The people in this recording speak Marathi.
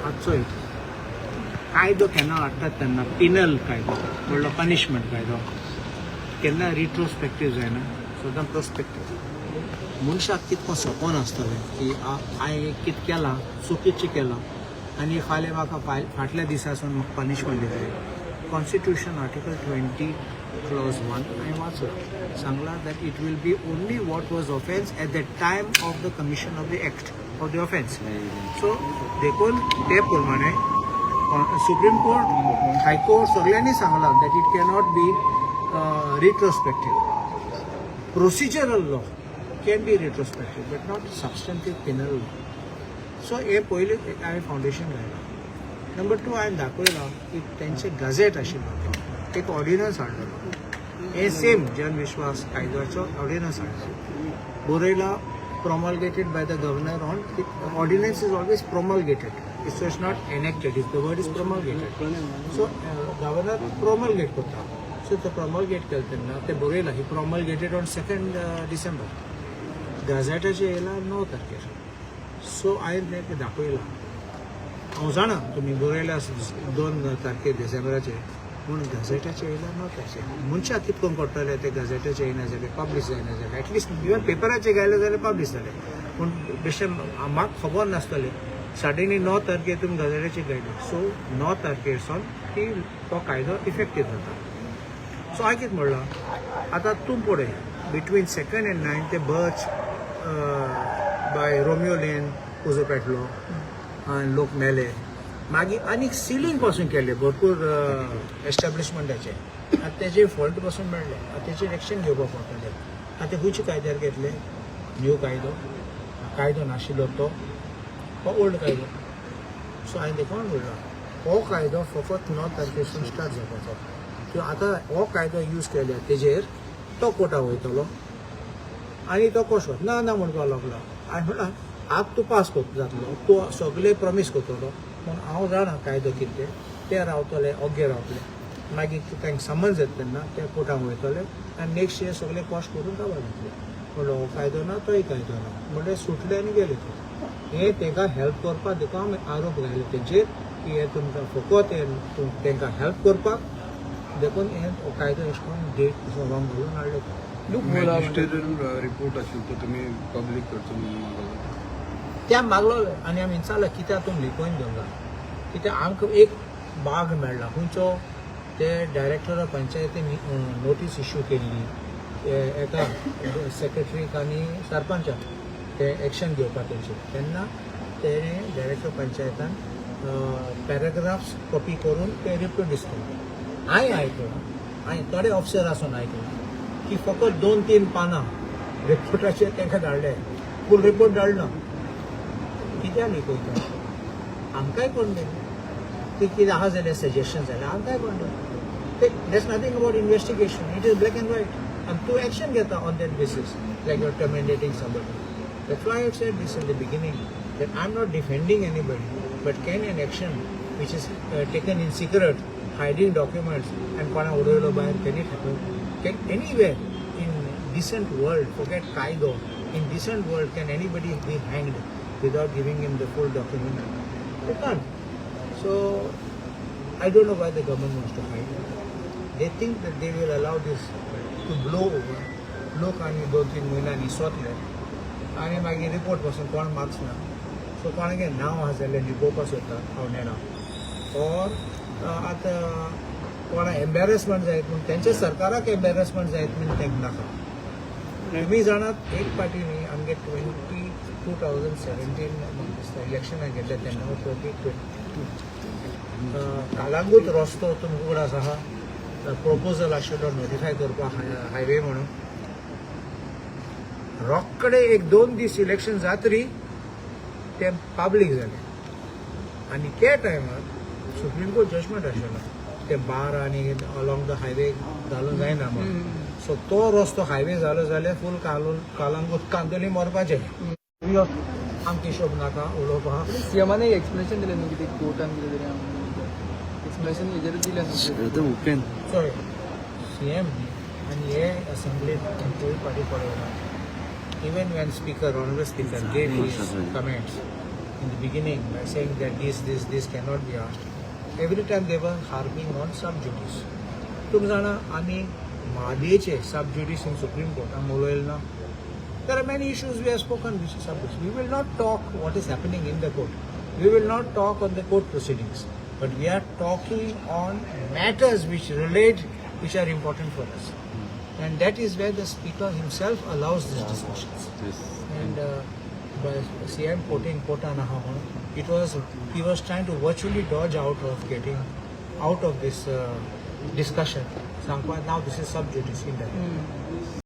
आजचो कायदो केन्ना हाडटात तेन्ना पिनल कायदो म्हणलो पनिशमेंट कायदो केन्ना रिट्रोस्पेक्टीव जायना सदां प्रोस्पेक्टीव मनशाक कितको सोंपोन आसतलें की हांवें कितें केलां चुकीचें केलां आनी फाल्यां म्हाका फाटल्या दिसासून म्हाका पनिशमेंट दिताय कॉन्स्टिट्यूशन आर्टिकल 20 clause 1 हांवें वाचला सांगला that it will be only what was offence at the time of the commission of the act of the offence so देखून ते प्रमाणे सुप्रीम कोर्ट हायकोर्ट सगळ्यांनी सांगला that it cannot be retrospective procedural law can be retrospective but not substantive penal law so हे पयलीं हांवें फावंडेशन घायलां नंबर 2 हांवें दाखयलां की तेंचे गजेट आशिल्लो एक ऑर्डिनन्स हाडलो हे सेम जनविश्वास कायद्याचो ऑर्डिनन्स हाडलो बरयला promulgated by the governor on ordinance is always promulgated so it's not enacted if the word is promulgated so governor promulgate करता so the promulgate करतना ते बरयला he promulgated on 2nd December गॅझेटाचेर येयला 9 तारखेर सो हांवें ते दाखयला हांव जाणा तुमी बरयला 2 तारखेर डिसेंबराचेर पूण गॅझेटाचेर येयला 9 तारखेर मनशाक कितकोन पडटले ते गॅझेटाचेर येयना जाल्यार पब्लीश जायना जाल्यार एटलिस्ट इवन पेपराचेर घायले जाल्यार पब्लीश जाले पूण बेश्टे म्हाका खबर नासतलें सडनली 9 तारखेर तुमी गॅझेटाचेर घायले सो 9 तारखेर सावन ती तो कायदो इफेक्टीव जाता सो हांवें कितें म्हणलां आतां तूं पळय बिटवीन 2nd and 9th ते बर्च बाय रोमियो लेन उजो पेटलो आनी लोक मेले मागीर आनीक सिलींग पासून केले भरपूर एस्टॅब्लिशमेंटाचे आतां तेजे फॉल्ट पासून मेळ्ळे आतां तेचेर एक्शन घेवपाक पडटलें आतां खंयचे कायद्यार घेतले न्यू कायदो नाशिल्लो तो ओल्ड कायदो सो हांवें देखून म्हणला हो कायदो फकत 9 तारखेसून स्टार्ट जावपाचो किंवा आतां हो कायदो यूज केल्यार तेजेर तो कोर्टाक वयतलो आनी तो कसो ना म्हणपाक लागलो हांवें म्हणलां आज तूं पास जातलो तूं सगळे प्रॉमीस करतलो पूण हांव जाणा कायदो कितें ते रावतले ओग्गे रावतले मागीर तांकां समन्स येता तेन्ना ते कोर्टाक वयतले आनी नेक्स्ट इयर सगळे कॉस्ट करून काबार जातले म्हणलो हो कायदो ना तोय कायदो ना म्हणजे सुटले आनी गेले ते हे तांकां हेल्प करपाक देखून हांवें आरोप घाले तेंचेर की हे तुमकां फकत हे तांकां हेल्प करपाक देखून हे कायदो अशें करून डेट रॉंग घालून हाडले रिपोर्ट आशिल्लो तो तुमी पब्लीक करचो म्हणून त्या मागलो आनी आमी विचारलें कित्याक तुमी लिपोवन दवरला कित्याक आमकां एक भाग मेळ्ळा खंयचो ते डायरेक्टर ऑफ पंचायतीन नोटीस इश्यू केल्ली एका सेक्रेटरीक आनी सरपंचाक ते एक्शन घेवपाक तेंचे तेन्ना तेणे डायरेक्टर पंचायतान पॅराग्राफ्स कॉपी करून ते रिप्रोड्यूस केले हांवें आयकलां हांवें थोडे ऑफिसर आसून आयकलां की फकत 2-3 पानां रिपोर्टाचेर तांकां धाडले फूल रिपोर्ट धाडना कित्याक लिपयता आमकांय कोण ते कितें आहा जाल्यार सजेशन जाल्यार आमकांय कोण ते that's nothing about investigation it is black and white आनी तूं एक्शन घेता on that basis like you're terminating somebody that's why I said this in the beginning that I am not defending anybody but can an action which is taken in secret hiding documents आनी कोणा उडयलो भायर can it happen can anywhere in decent world forget कायदो in decent world can anybody be हँग्ड without giving him the full document. They can't. So, I don't know why the government wants to hide it. They think that they will allow this to blow over. लोक आनी 2-3 महिन्यांनी सोंतले आनी मागीर रिपोर्ट पासून कोण मार्क्स ना सो कोणागे नांव आसा जाल्यार लिपोवपा सोदता हांव नेना ऑर आतां कोणा एम्बेरसमेंट जायत म्हूण तेंच्या सरकाराक एम्बेरसमेंट जायत म्हूण तेंकां नाका तुमी जाणात एक पाटी न्ही आमगे 2017 इलेक्शनाक गेल्ले तेन्ना 2022 कालांगूट रस्तो तुमकां उगडास आहा प्रोपोजल आशिल्लो नोटिफाय करपाक हायवे म्हणून रोकडे 1-2 दीस इलेक्शन जातरी ते पब्लीक जाले आनी ते टायमार सुप्रीम कोर्ट जजमेंट आशिल्लो ते बार आनी अलॉंग द हायवे घालूंक जायना म्हणून सो तो रस्तो हायवे जालो जाल्यार फूल कालांगूट कांदोली मरपाचें आमची हिशोब नाका उलोवपाक सीएमान एक एक्सप्लेनेशन दिलें न्हू कितें कोर्टान कितें तरी एक्सप्लेनेशन हेजेरूच दिलें ओपन चोय सीएम आनी हे असेंब्लीत खंयच्याय पार्टी पळयना even when speaker honourable speaker gave his comments in the beginning by saying that this cannot be asked. Every time they were harping on sub judice. तुम्ही जाणा आम्ही मादेचे sub judice in Supreme Court आम उलयलना. There are many issues we have spoken which is sub judice. We will not talk what is happening in the court. We will not talk on the court proceedings. But we are talking on matters which relate, which are important for us. And that is where the speaker himself allows these discussions. Yes. And by CM quoting Kotanaha, he was trying to virtually dodge out of getting out of this discussion. Now this is sub judice in that.